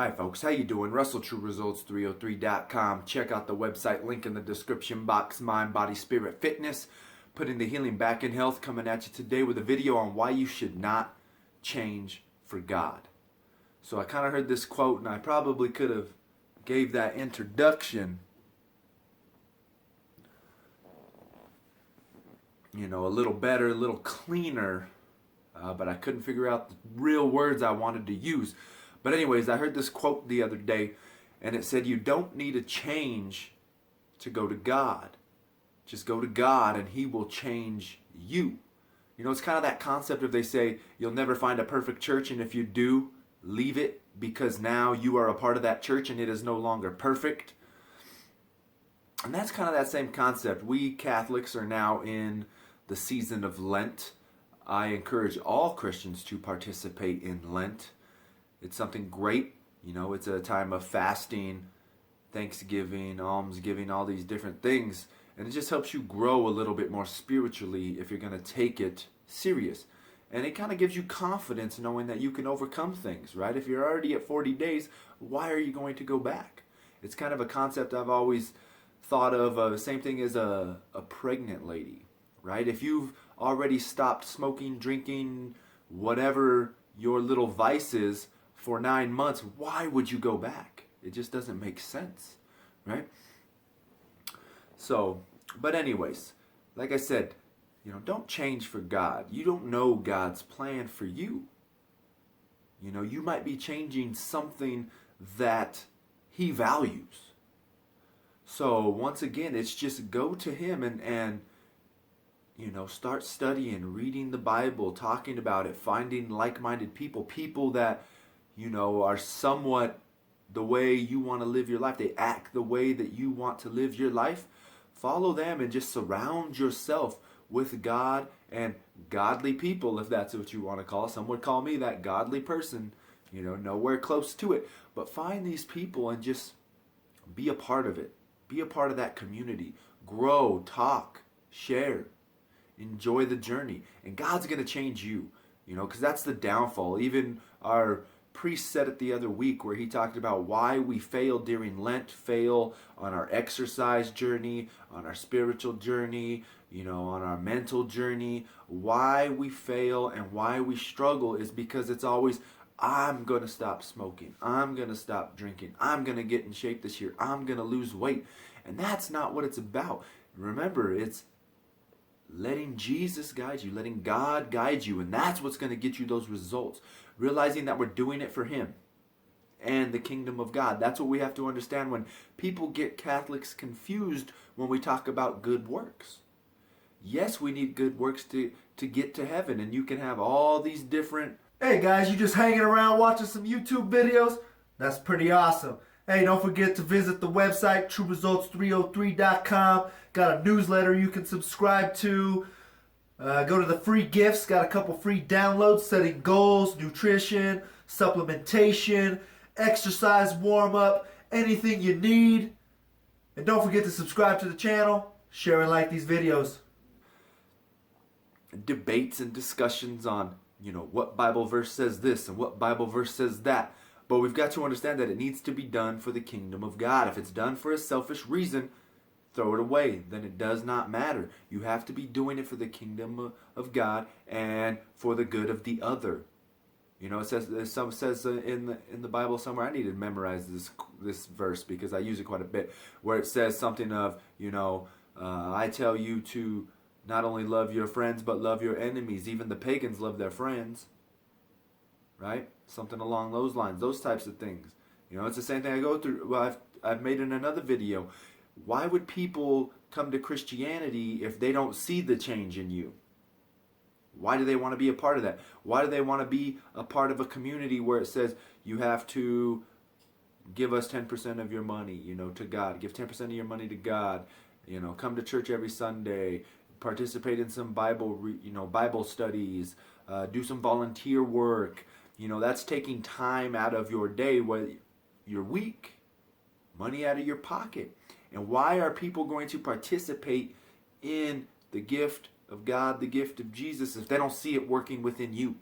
Hi folks, how you doing? WrestleTrueResults303.com. Check out the website, link in the description box. Mind, body, spirit, fitness. Putting the healing back in health. Coming at you today with a video on why you should not change for God. So I kind of heard this quote and I probably could have gave that introduction, a little better, a little cleaner, but I couldn't figure out the real words I wanted to use. But anyways, I heard this quote the other day, and it said, you don't need a change to go to God. Just go to God and He will change you. It's kind of that concept of, they say, you'll never find a perfect church, and if you do, leave it, because now you are a part of that church and it is no longer perfect. And that's kind of that same concept. We Catholics are now in the season of Lent. I encourage all Christians to participate in Lent. It's something great. It's a time of fasting, thanksgiving, almsgiving, all these different things. And it just helps you grow a little bit more spiritually if you're going to take it serious. And it kind of gives you confidence knowing that you can overcome things, right? If you're already at 40 days, why are you going to go back? It's kind of a concept I've always thought of, same thing as a pregnant lady, right? If you've already stopped smoking, drinking, whatever your little vice is, for 9 months, why would you go back? It just doesn't make sense, right? So, but anyways, like I said, don't change for God. You don't know God's plan for you. You might be changing something that He values. So once again, it's just go to Him and start studying, reading the Bible, talking about it, finding like-minded people that are somewhat the way you want to live your life. They act the way that you want to live your life. Follow them and just surround yourself with God and godly people, if that's what you want to call. Some would call me that godly person, nowhere close to it. But find these people and just be a part of it. Be a part of that community. Grow, talk, share, enjoy the journey. And God's going to change you, because that's the downfall. Even our priest said it the other week where he talked about why we fail during Lent, fail on our exercise journey, on our spiritual journey, on our mental journey. Why we fail and why we struggle is because it's always, I'm going to stop smoking, I'm going to stop drinking, I'm going to get in shape this year, I'm going to lose weight. And that's not what it's about. Remember, it's letting Jesus guide you, letting God guide you, and that's what's going to get you those results. Realizing that we're doing it for Him and the kingdom of God. That's what we have to understand when people get Catholics confused when we talk about good works. Yes, we need good works to get to heaven, and you can have all these different... Hey guys, you just hanging around watching some YouTube videos? That's pretty awesome. Hey, don't forget to visit the website, TrueResults303.com. Got a newsletter you can subscribe to. Go to the free gifts. Got a couple free downloads, setting goals, nutrition, supplementation, exercise warm-up, anything you need. And don't forget to subscribe to the channel, share and like these videos. Debates and discussions on, what Bible verse says this and what Bible verse says that. But we've got to understand that it needs to be done for the kingdom of God. If it's done for a selfish reason, throw it away. Then it does not matter. You have to be doing it for the kingdom of God and for the good of the other. It says in the Bible somewhere. I need to memorize this verse because I use it quite a bit. Where it says something of, I tell you to not only love your friends but love your enemies. Even the pagans love their friends. Right? Something along those lines. Those types of things. It's the same thing I go through. Well, I've made in another video. Why would people come to Christianity if they don't see the change in you? Why do they want to be a part of that? Why do they want to be a part of a community where it says you have to give us 10% of your money, to God. Give 10% of your money to God. Come to church every Sunday. Participate in some Bible studies. Do some volunteer work. That's taking time out of your day where you're weak. Money out of your pocket. And why are people going to participate in the gift of God, the gift of Jesus, if they don't see it working within you?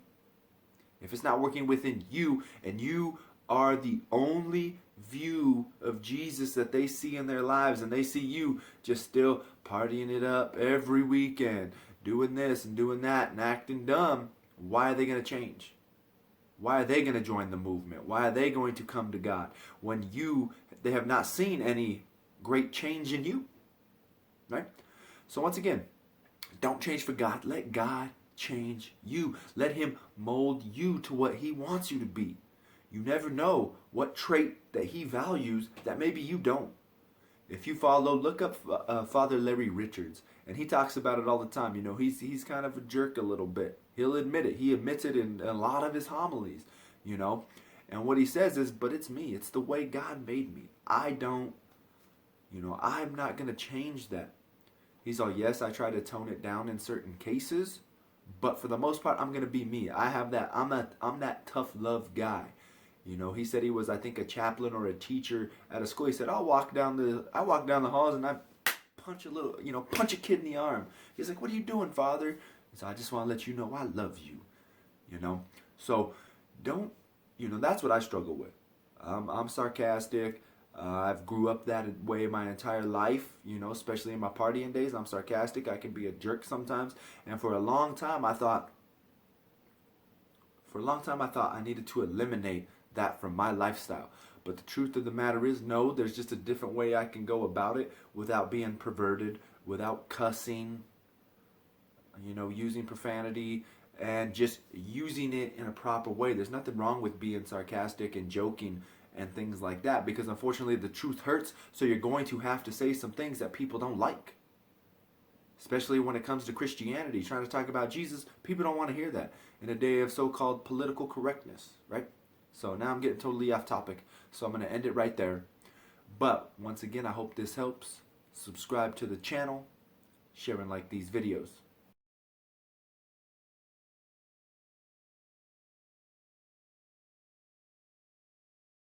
If it's not working within you and you are the only view of Jesus that they see in their lives, and they see you just still partying it up every weekend, doing this and doing that and acting dumb, why are they going to change? Why are they going to join the movement? Why are they going to come to God when they have not seen any great change in you? Right? So once again, don't change for God. Let God change you. Let Him mold you to what He wants you to be. You never know what trait that He values that maybe you don't. If you look up Father Larry Richards, and he talks about it all the time. You know, he's kind of a jerk a little bit. He'll admit it. He admits it in a lot of his homilies, you know. And what he says is, but it's me. It's the way God made me. I'm not going to change that. He's all, yes, I try to tone it down in certain cases, but for the most part, I'm going to be me. I have that. I'm that tough love guy. You know, he said he was, I think, a chaplain or a teacher at a school. He said, I walk down the halls and I punch a kid in the arm. He's like, what are you doing, Father? So I just want to let you know I love you. You know, so that's what I struggle with. I'm sarcastic. I've grew up that way my entire life, you know, especially in my partying days. I'm sarcastic. I can be a jerk sometimes. And for a long time, I thought I needed to eliminate that from my lifestyle. But the truth of the matter is, no, there's just a different way I can go about it without being perverted, without cussing, you know, using profanity, and just using it in a proper way. There's nothing wrong with being sarcastic and joking and things like that, because unfortunately the truth hurts, so you're going to have to say some things that people don't like. Especially when it comes to Christianity, trying to talk about Jesus, people don't want to hear that in a day of so-called political correctness, right? So now I'm getting totally off topic, so I'm going to end it right there. But once again, I hope this helps. Subscribe to the channel, share and like these videos.